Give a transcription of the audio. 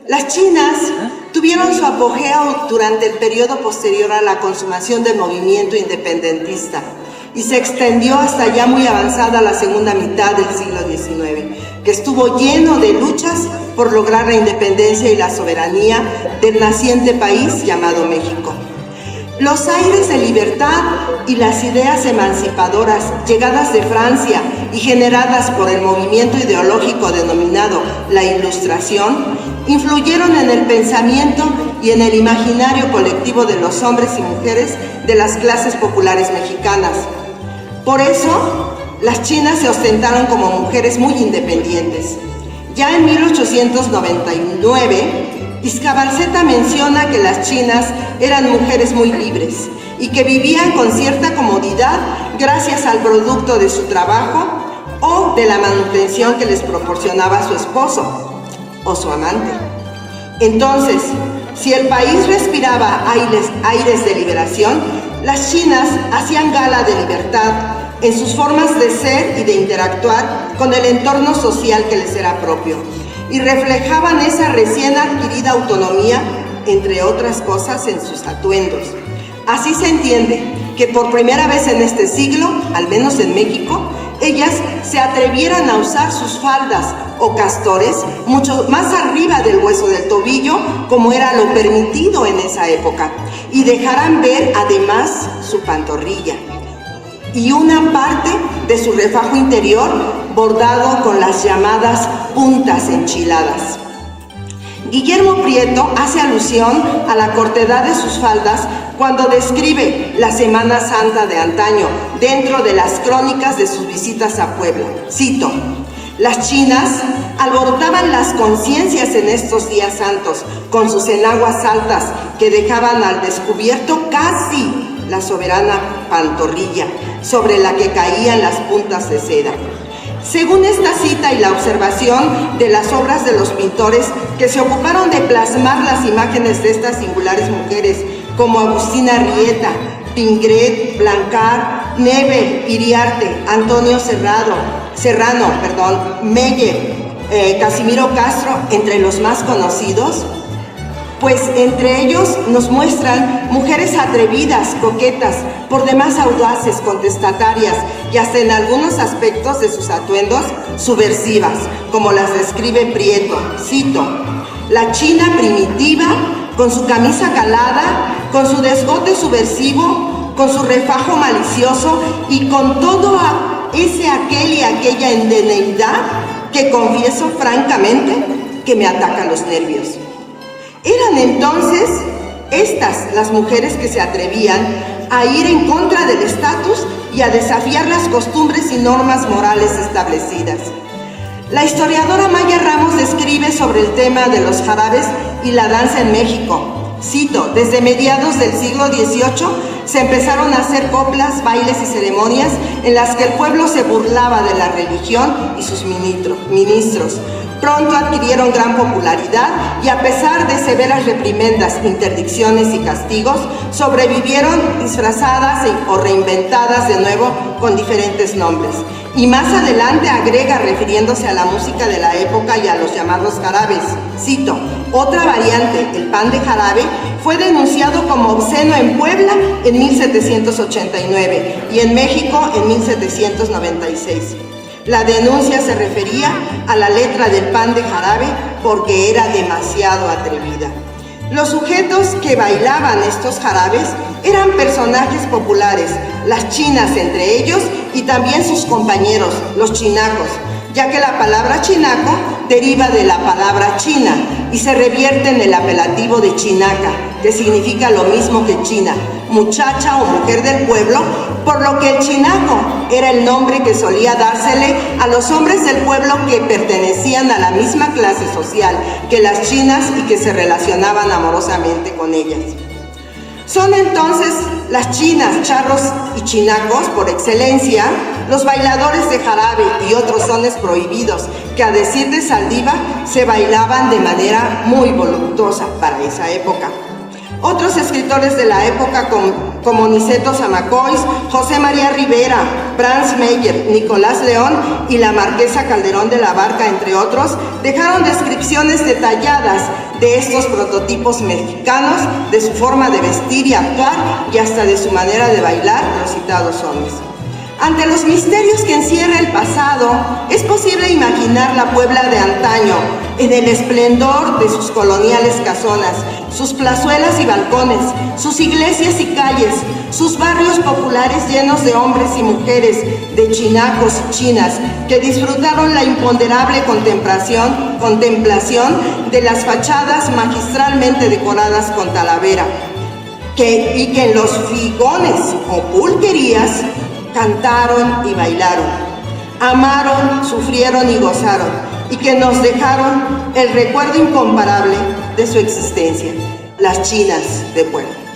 Las chinas tuvieron su apogeo durante el periodo posterior a la consumación del movimiento independentista y se extendió hasta ya muy avanzada la segunda mitad del siglo XIX, que estuvo lleno de luchas por lograr la independencia y la soberanía del naciente país llamado México. Los aires de libertad y las ideas emancipadoras llegadas de Francia y generadas por el movimiento ideológico denominado la Ilustración influyeron en el pensamiento y en el imaginario colectivo de los hombres y mujeres de las clases populares mexicanas. Por eso, las chinas se ostentaron como mujeres muy independientes. Ya en 1899, Izcabalceta menciona que las chinas eran mujeres muy libres y que vivían con cierta comodidad gracias al producto de su trabajo o de la manutención que les proporcionaba su esposo o su amante. Entonces, si el país respiraba aires de liberación, las chinas hacían gala de libertad en sus formas de ser y de interactuar con el entorno social que les era propio, y reflejaban esa recién adquirida autonomía, entre otras cosas, en sus atuendos. Así se entiende que por primera vez en este siglo, al menos en México, ellas se atrevieran a usar sus faldas o castores mucho más arriba del hueso del tobillo, como era lo permitido en esa época, y dejaran ver además su pantorrilla y una parte de su refajo interior bordado con las llamadas puntas enchiladas. Guillermo Prieto hace alusión a la cortedad de sus faldas cuando describe la Semana Santa de antaño dentro de las crónicas de sus visitas a Puebla. Cito: las chinas alborotaban las conciencias en estos días santos con sus enaguas altas que dejaban al descubierto casi la soberana pantorrilla sobre la que caían las puntas de seda. Según esta cita y la observación de las obras de los pintores que se ocuparon de plasmar las imágenes de estas singulares mujeres, como Agustina Rieta, Pingret, Blancar, Nebel, Iriarte, Antonio Serrano, Meyer, Casimiro Castro, entre los más conocidos, pues entre ellos nos muestran mujeres atrevidas, coquetas, por demás audaces, contestatarias y hasta en algunos aspectos de sus atuendos subversivas, como las describe Prieto. Cito: la china primitiva, con su camisa calada, con su desgote subversivo, con su refajo malicioso y con todo ese, aquel y aquella endeneidad que confieso francamente que me ataca los nervios. Eran entonces estas las mujeres que se atrevían a ir en contra del estatus y a desafiar las costumbres y normas morales establecidas. La historiadora Maya Ramos describe sobre el tema de los jarabes y la danza en México. Cito: desde mediados del siglo XVIII se empezaron a hacer coplas, bailes y ceremonias en las que el pueblo se burlaba de la religión y sus ministros. Pronto adquirieron gran popularidad y a pesar de severas reprimendas, interdicciones y castigos, sobrevivieron disfrazadas o reinventadas de nuevo con diferentes nombres. Y más adelante agrega, refiriéndose a la música de la época y a los llamados jarabes, cito: otra variante, el pan de jarabe, fue denunciado como obsceno en Puebla en 1789 y en México en 1796. La denuncia se refería a la letra del pan de jarabe porque era demasiado atrevida. Los sujetos que bailaban estos jarabes eran personajes populares, las chinas entre ellos y también sus compañeros, los chinacos, ya que la palabra chinaco deriva de la palabra china y se revierte en el apelativo de chinaca, que significa lo mismo que china, muchacha o mujer del pueblo, por lo que el chinaco era el nombre que solía dársele a los hombres del pueblo que pertenecían a la misma clase social que las chinas y que se relacionaban amorosamente con ellas. Son entonces las chinas, charros y chinacos por excelencia, los bailadores de jarabe y otros sones prohibidos que, a decir de Saldívar, se bailaban de manera muy voluptuosa para esa época. Otros escritores de la época como Niceto Zamacois, José María Rivera, Franz Meyer, Nicolás León y la marquesa Calderón de la Barca, entre otros, dejaron descripciones detalladas de estos prototipos mexicanos, de su forma de vestir y actuar y hasta de su manera de bailar los citados sones. Ante los misterios que encierra el pasado, es posible imaginar la Puebla de antaño en el esplendor de sus coloniales casonas, sus plazuelas y balcones, sus iglesias y calles, sus barrios populares llenos de hombres y mujeres, de chinacos y chinas, que disfrutaron la imponderable contemplación de las fachadas magistralmente decoradas con talavera, y que en los figones o pulquerías cantaron y bailaron, amaron, sufrieron y gozaron, y que nos dejaron el recuerdo incomparable de su existencia, las chinas de Puebla.